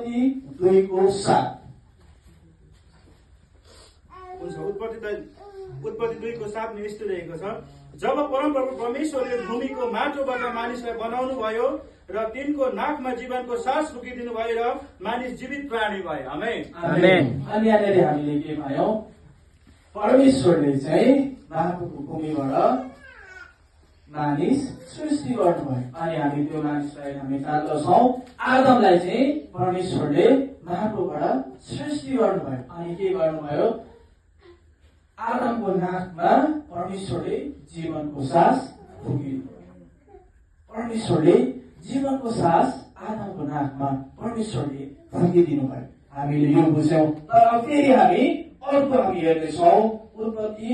उत्पत्ति 2:7। उत्पत्ति 2:7 मा यस्तो लेखेको छ, जब परमप्रभु परमेश्वरले भूमिको माटोबाट मानिसलाई बनाउनु भयो र तिनको नाकमा जीवनको सास फुकिदिनु भयो र मानिस जीवित प्राणी भयो। आमेन। अनि यहाँनिर हामीले के पायौँ, परमेश्वरले चाहिँ महाको भूमिबाट मानिस सृष्टि गर्नुभयो। अनि हामी त्यो मानिसलाई हामी जान्दछौँ, आदमलाई चाहिँ परमेश्वरले महाकोबाट सृष्टि गर्नुभयो। अनि के गर्नुभयो, आदमको नाकमा परमेश्वरले जीवनको सास फुकिदिनुभयो। परमेश्वरले जीवनको सास आदमको नाकमा परमेश्वरले फुकिदिनु भयो। हामीले यो बुझ्यौँ। तर फेरि हामी अर्को हामी हेर्नेछौँ, उत्पत्ति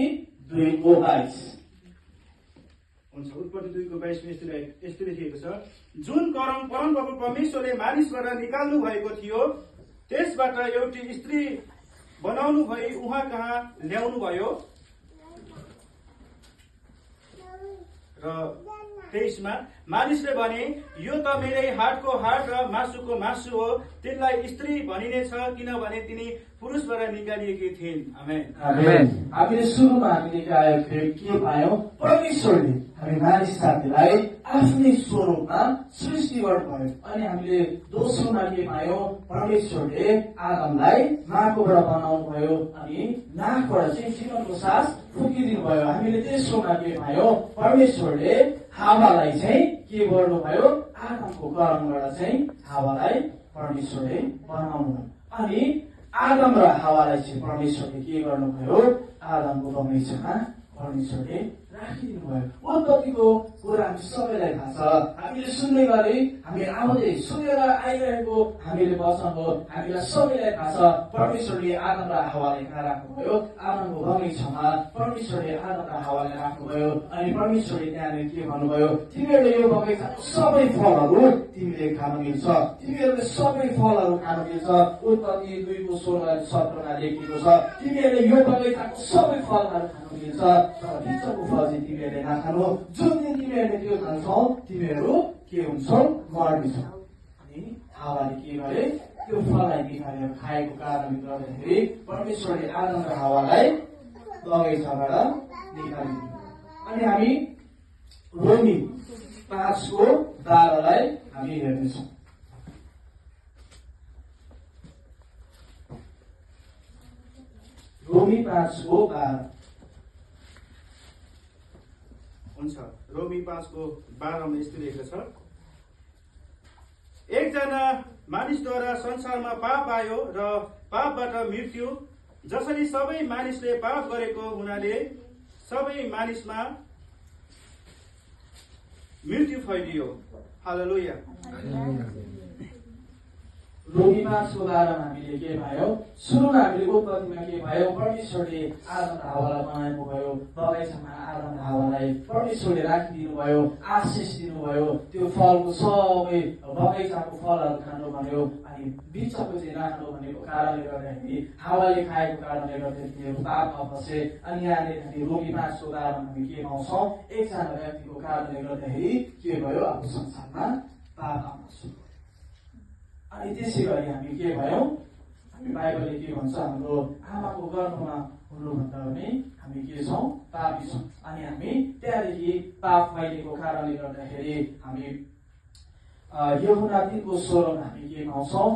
2:22। उत्पत्ति 2:22 मा यस्तो लेखिएको छ, जुन कर्म परमप्रभु परमेश्वरले मानिसबाट निकाल्नु भएको थियो त्यसबाट एउटी स्त्री बनाउनु भई उहाँ कहाँ ल्याउनु भयो। र 23 मा मानिसले भने, यो त मेरै हाडको हाड र मासुको मासु हो, तिनलाई स्त्री भनिनेछ किनभने तिनी पुरुषबाट निकालिएकी थिइन्। आमेन। हामीले सुरुमा हामीले के पायौँ, परमेश्वरले हामी मानिस जातिलाई आफ्नै स्वरूपमा सृष्टि गर्नुभयो। अनि हामीले दोस्रोमा के पायौँ, परमेश्वरले आदमलाई नाकबाट बनाउनु भयो अनि नाकबाट चाहिँ जीवनको सास फुकिदिनु भयो। हामीले तेस्रोमा के पायौँ, परमेश्वरले हावालाई चाहिँ के गर्नुभयो, आदमको कर्मबाट चाहिँ हावालाई परमेश्वरले बनाउनु भयो। अनि आदम र हावालाई चाहिँ परमेश्वरले के गर्नुभयो, आदमको बगैँचामा परमेश्वरले राखिदिनु भयो। उत्पत्तिको कुरा हामी सबैलाई थाहा छ, हामीले सुन्दै गरे, हामी आउँदै सुनेर आइरहेको हामीले वचन हो, हामीलाई सबैलाई थाहा छ। परमेश्वरले आदम र हावालाई कहाँ राख्नुभयो, आदमको बगैँचामा परमेश्वरले आदम र हावालाई राख्नुभयो। अनि परमेश्वरले त्यहाँनिर के भन्नुभयो, तिमीहरूले यो बगैँचाको सबै फलहरू तिमीले खानु मिल्छ, तिमीहरूले सबै फलहरू खानु मिल्छ। उत्पत्ति 2:16-17 लेखिएको छ, तिमीहरूले यो बगैँचाको सबै फलहरू खानु मिल्छ, तर बिचको फल चाहिँ तिमीहरूले नखानु, जुन दिन तिमीहरूले त्यो खान्छौ तिमीहरू के हुन्छौ, मर्नेछौ। अनि हावाले के गरे, त्यो फललाई निकालेर खाएको कारणले गर्दाखेरि परमेश्वरले आदम र हावालाई बगैँचाबाट निकालिदिनु। अनि हामी रोमी 5:12 हामी हेर्नेछौँ। रोमी 5:12 हुन्छ। रोमी 5:12 मा यस्तो लेखेको छ, एकजना मानिसद्वारा संसारमा पाप आयो र पापबाट मृत्यु, जसरी सबै मानिसले पाप गरेको हुनाले सबै मानिसमा मृत्यु फैलियो। हालेलुया। रोमी 5:12 हामीले के भयो, सुरुमा हामीले उत्पत्तिमा के भयो, परमेश्वरले आदम र हावालाई बनाउनु भयो, बगैँचामा आदम र हावालाई परमेश्वरले राखिदिनु भयो, आशिष दिनुभयो, त्यो फलको सबै बगैँचाको फलहरू खानु भन्यो। अनि बिचको चाहिँ राख्नु भनेको कारणले गर्दाखेरि हावाले खाएको कारणले गर्दाखेरि तिनीहरू पापमा फसे। अनि यहाँनिर हामी रोमी 5:12 हामी के पाउँछौँ, एकजना व्यक्तिको कारणले गर्दाखेरि के भयो, अब संसारमा पाप आउन सुरु। अनि त्यसै गरी हामी के भयौँ, हामी बाइबलले के भन्छ, हाम्रो आमाको गर्भमा हुनुभन्दा पनि हामी के छौँ, पापी छौँ। अनि हामी त्यहाँदेखि पाप फैलिएको कारणले गर्दाखेरि हामी यूहन्ना 3:16 हामी के पाउँछौँ,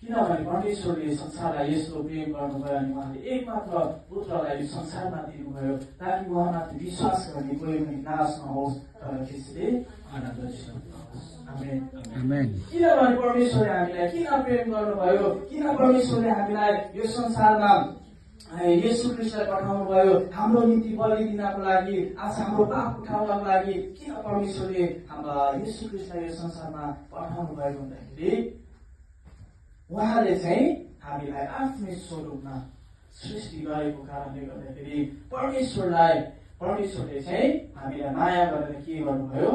किनभने परमेश्वरले संसारलाई यस्तो प्रेम गर्नुभयो अनि उहाँले एकमात्र पुत्रलाई संसारमा दिनुभयो ताकि उहाँमाथि विश्वास गर्ने कोही पनि नाश नहोस् तर त्यसले आनन्द लियोस्। आमेन। किनभने परमेश्वरले हामीलाई किन प्रेम गर्नुभयो, किन परमेश्वरले हामीलाई यो संसारमा येशू ख्रीष्टलाई पठाउनु भयो, हाम्रो निम्ति बलि दिनको लागि, आज हाम्रो पाप उठाउनको लागि किन परमेश्वरले येशू ख्रीष्टलाई यो संसारमा पठाउनु भयो भन्दाखेरि उहाँले चाहिँ हामीलाई आफ्नै स्वरूपमा सृष्टि गरेको कारणले गर्दाखेरि परमेश्वरले चाहिँ हामीलाई माया गरेर के गर्नुभयो,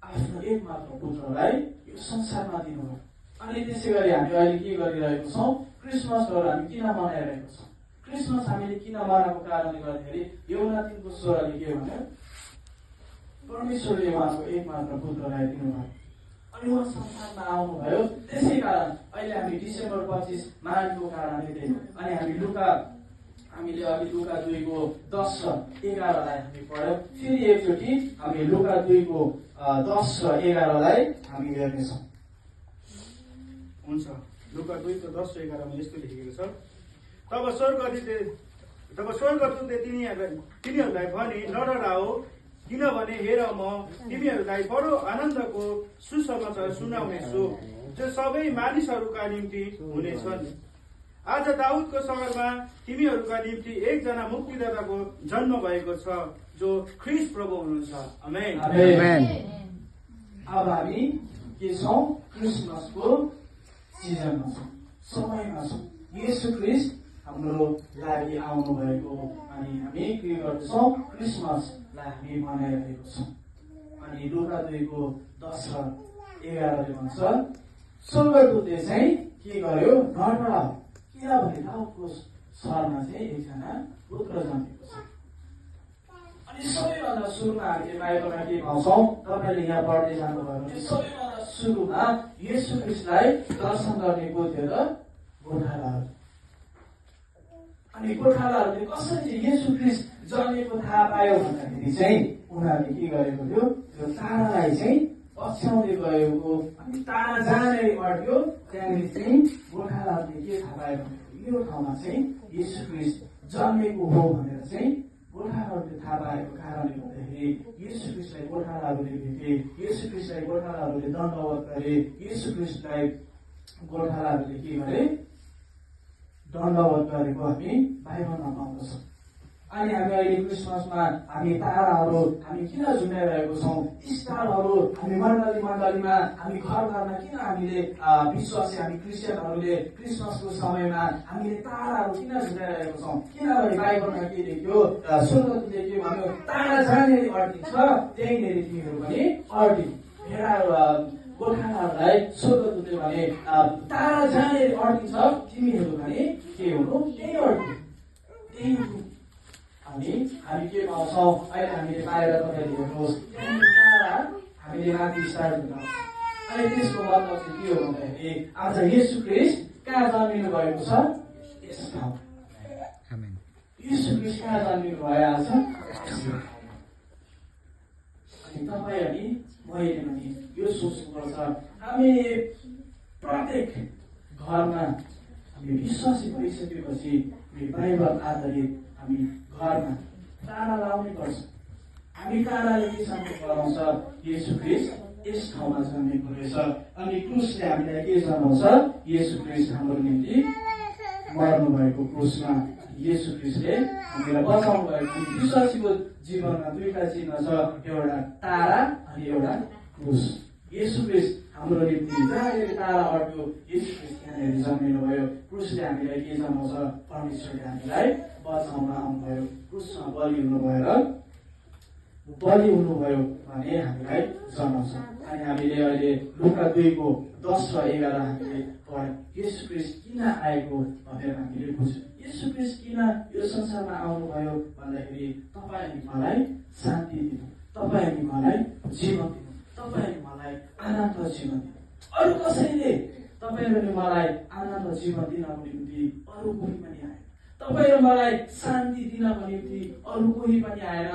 आफ्नो एकमात्र पुत्रलाई यो संसारमा दिनुभयो। अनि त्यसै गरी हामी अहिले के गरिरहेको छौँ, क्रिसमसहरू हामी किन मनाइरहेको छौँ। क्रिसमस हामीले किन मनाएको कारणले गर्दाखेरि यूहन्ना 3:16 के भन्यो, परमेश्वरले उहाँको एकमात्र पुत्रलाई दिनुभयो। अनि उहाँ संसारमा आउनुभयो। त्यसै कारण अहिले हामी डिसेम्बर 25 महानको कारणले अनि हामीले अघि लुका 2को 10 र 11लाई हामी पढ्यौँ। फेरि एकचोटि हामी लुका 2को 10 र 11लाई हामी हेर्नेछौँ। हुन्छ। लुका 2को 10 र 11मा यस्तो लेखेको छ, तब स्वर्गदूतले तिनीहरूलाई भने, नडराओ, किनभने हेर म तिमीहरूलाई बडो आनन्दको सुसमाचार सुनाउनेछु जो सबै मानिसहरूका निम्ति हुनेछन्। आज दाउदको सहरमा तिमीहरूका निम्ति एकजना मुक्तिदाताको जन्म भएको छ जो ख्रीष्ट प्रभु हुनुहुन्छ। आमेन। अब हामी के छौँ? क्रिसमसको सिजनमा छौँ, समयमा छौँ। येशू ख्रीष्ट हाम्रो लागि आउनु भएको अनि हामी के गर्दछौँ? क्रिसमसलाई हामी मनाइरहेको छौँ। अनि लुका 2को 10 र 11ले भन्छ, स्वर्गदूतले चाहिँ के गर्यो? नडराओ, किनभने दाउदको सहरमा चाहिँ एकजना पुत्र जन्मेको छ। अनि सबैभन्दा सुरुमा हामीले बाइबलमा के पाउँछौँ? तपाईँले यहाँ पढ्दै जानुभयो भने सबैभन्दा सुरुमा येशू ख्रीष्टलाई दर्शन गर्ने को थियो त? गोठालाहरू। अनि गोठालाहरूले कसरी चाहिँ येशू ख्रीष्ट जन्मेको थाहा पायो भन्दाखेरि चाहिँ उनीहरूले के गरेको थियो? त्यो तारालाई चाहिँ पछ्याउँदै गएको अनि तारा जहाँनिर अड्क्यो त्यहाँनिर चाहिँ गोठालाहरूले के थाहा पायो भने यो ठाउँमा चाहिँ येशू ख्रीष्ट जन्मेको हो भनेर चाहिँ गोठालाहरूले थाहा पाएको कारणले गर्दाखेरि येशू ख्रीष्टलाई गोठालाहरूले भेटे, येशू ख्रीष्टलाई गोठालाहरूले दण्डवत गरे, येशू ख्रीष्टलाई गोठालाहरूले के गरे? दण्डवत गरेको हामी बाइबलमा पाउँदछौँ। अनि हामी अहिले क्रिसमसमा हामी ताराहरू हामी किन झुन्डाइरहेको छौँ? स्टारहरू हामी मण्डलीमा हामी घरमा किन हामीले विश्वासी हामी क्रिस्चियनहरूले क्रिसमसको समयमा हामीले ताराहरू किन झुन्डाइरहेको छौँ? किनभने बाइबलमा के लेख्यो? स्वर्गदूतले के भन्यो? तारा जहाँनिर अड्किन्छ त्यहीँनिर तिमीहरू पनि अड्किनु। गोठालाहरूलाई स्वर्गदूतले भने तारा जहाँनिर अड्किन्छ तिमीहरू भने के हुनु? त्यही अड्किनु, त्यही हुनु। हामी के पाउँछौँ? अहिले हामीले बाहिर तपाईँले हेर्नुहोस्, तारा हामीले माथि स्टार्ट हुन्छौँ। अनि त्यसको मतलब चाहिँ के हो भन्दाखेरि आज येशू ख्रीष्ट कहाँ जन्मिनु भएको छ? यस ठाउँ। येशू ख्रीष्ट कहाँ जन्मिनु भयो आज? अनि तपाईँ अनि मैले पनि यो सोच्नुपर्छ, हामी प्रत्येक घरमा हामी विश्वासी भइसकेपछि बाइबल आधारित हामी घरमा तारा लाउने गर्छ। हामी ताराले के सन्देश गराउँछ? येशू ख्रीष्ट यस ठाउँमा जन्मेको रहेछ। अनि क्रुसले हामीलाई के जनाउँछ? येशू ख्रीष्ट हाम्रो निम्ति मर्नु भएको क्रुसमा येशू ख्रीष्टले हामीलाई बचाउनु भएको। विश्वासीको जीवनमा दुईटा चिन्ह छ, एउटा तारा अनि एउटा क्रुस। येशू ख्रीष्ट हाम्रो निम्ति जहाँनिर तारा अड्क्यो येशू ख्रीष्ट त्यहाँनिर जन्मिनु भयो। क्रुसले हामीलाई के जनाउँछ? परमेश्वरले हामीलाई बचाउन आउनुभयो, क्रुसमा बलि हुनुभयो भने हामीलाई जनाउँछ। अनि हामीले अहिले लुका 2को 10 र 11 हामीले पढ्यौँ। येशू ख्रीष्ट किन आएको भनेर हामीले बुझ्यौँ। येशू ख्रीष्ट किन यो संसारमा आउनुभयो भन्दाखेरि तपाईँ अनि मलाई शान्ति दिनु, तपाईँ अनि मलाई जीवन दिनु, तपाईँ अनि मलाई आनन्द जीवन दिनु। अरू कसैले तपाईँ अनि मलाई आनन्द जीवन दिनको निम्ति अरू कोही पनि आएन। तपाईँ र मलाई शान्ति दिनको निम्ति अरू कोही पनि आएन।